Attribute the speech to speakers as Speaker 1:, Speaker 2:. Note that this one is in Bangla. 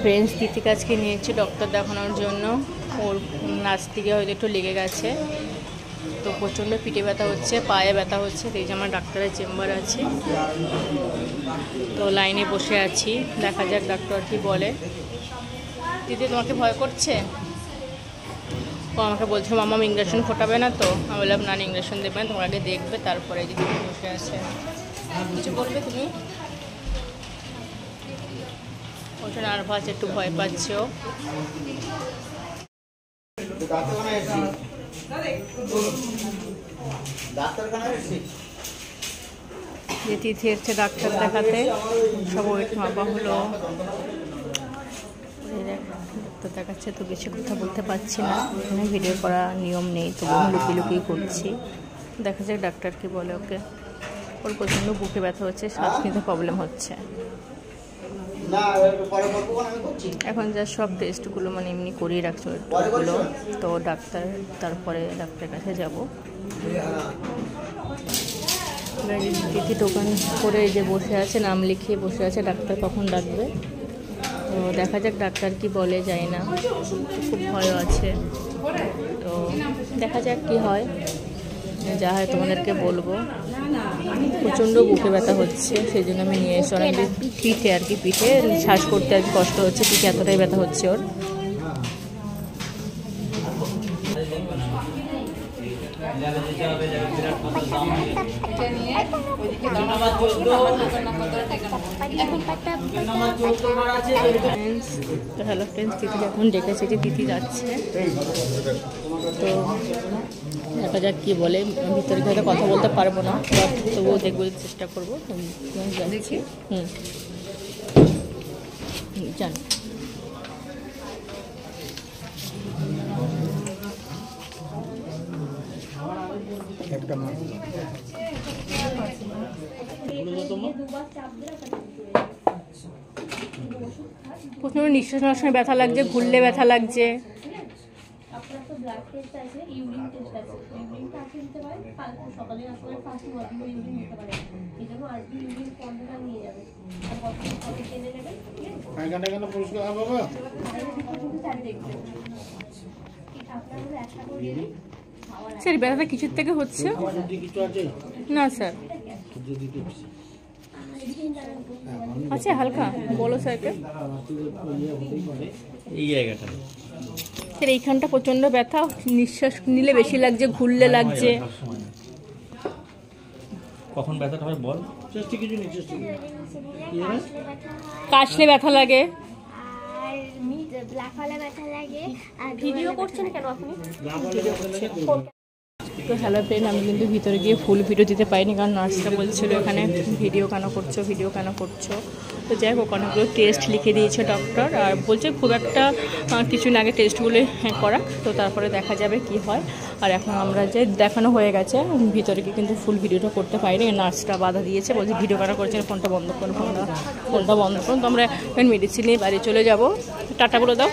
Speaker 1: ফ্রেন্ডস তিথিকে আজকে নিয়েছি ডক্টর দেখানোর জন্য। ওর নাচ থেকে হয়তো একটু লেগে গেছে, তো প্রচণ্ড পিঠে ব্যথা হচ্ছে, পায়ে ব্যথা হচ্ছে। এই যে আমার ডাক্তারের চেম্বার আছে, তো লাইনে বসে আছি, দেখা যাক ডাক্তার কি বলে। দিদি তোমাকে ভয় করছে? ও আমাকে বলছে মামা ইঞ্জেকশন ফোটাবে না তো? আমি বললাম না, ইঞ্জেকশন দেবে না, তোমার আগে দেখবে তারপরে। দিদি বসে আছে, কিছু বলবে তুমি? ওটা নার্ভাস, একটু ভয় পাচ্ছে ও। যে তিথি এসছে ডাক্তার দেখাতে, সব ওয়েট মাপা হলো। ডাক্তার দেখাচ্ছে তো বেশি কথা বলতে পারছি না, এখানে ভিডিও করা নিয়ম নেই, তবু লুকিয়ে লুকিয়ে করছি। দেখা যাক ডাক্তার কি বলে ওকে। ওর প্রচণ্ড বুকে ব্যথা হচ্ছে, শ্বাস নিতে প্রবলেম হচ্ছে। এখন যা সব টেস্টগুলো মানে এমনি করিয়ে রাখছে ওগুলো, তো ডাক্তার তারপরে ডাক্তারের কাছে যাব। তিথি দোকান করে যে বসে আছে, নাম লিখিয়ে বসে আছে, ডাক্তার কখন ডাকবে। তো দেখা যাক ডাক্তার কি বলে, যায় না, খুব ভয় আছে। তো দেখা যাক কি হয়, যা হয় তোমাদেরকে বলবো। প্রচণ্ড বুকে ব্যথা হচ্ছে, সেই জন্য আমি নিয়ে এসে অনেক পিঠে আর কি, পিঠে শ্বাস করতে আর কষ্ট হচ্ছে, পিঠে এতটাই ব্যথা হচ্ছে ওর। তো হ্যালো ফ্রেন্ডস, তিথি এখন ডেকেছে যে তিথি যাচ্ছে, তো দেখা যাক কী বলে। ভিতরে হয়তো কথা বলতে পারবো না, তবুও দেখবো, চেষ্টা করবো। যাচ্ছি, জান। প্রথমে নিঃশ্বাস নেওয়ার সময় ব্যথা লাগছে, ঘুরলে ব্যথা লাগছে। স্যার ব্যথাটা কিছুর থেকে হচ্ছে না স্যার? আচ্ছা হালকা বলো স্যারকে। এই জায়গাটা স্যার, এইখানটা প্রচন্ড ব্যথা, নিঃশ্বাস নিলে বেশি লাগছে, ঘুরলে লাগছে।
Speaker 2: কখন ব্যথাটা হয় বল?
Speaker 1: কাশলে ব্যথা লাগে।
Speaker 3: ভিডিও করছেন কেন আপনি?
Speaker 1: তো হ্যালো ফ্রেন্ড, আমি কিন্তু ভিতরে গিয়ে ফুল ভিডিও দিতে পারিনি, কারণ নার্সটা বলছিল এখানে ভিডিও কেন করছো, ভিডিও কেন করছো। তো যাই হোক, অনেকগুলো টেস্ট লিখে দিয়েছে ডক্টর, আর বলছে খুব একটা কিছু না, আগে টেস্টগুলো করা, তো তারপরে দেখা যাবে কি হয়। আর এখন আমরা যে দেখানো হয়ে গেছে, ভিতরে গিয়ে কিন্তু ফুল ভিডিওটা করতে পারিনি, নার্সটা বাধা দিয়েছে, বলছে ভিডিও কেন করছে, ফোনটা বন্ধ করুন, ফোনটা বন্ধ করুন। তো আমরা মেডিসিন নিয়ে বাড়ি চলে যাবো। টাটা বলে দাও।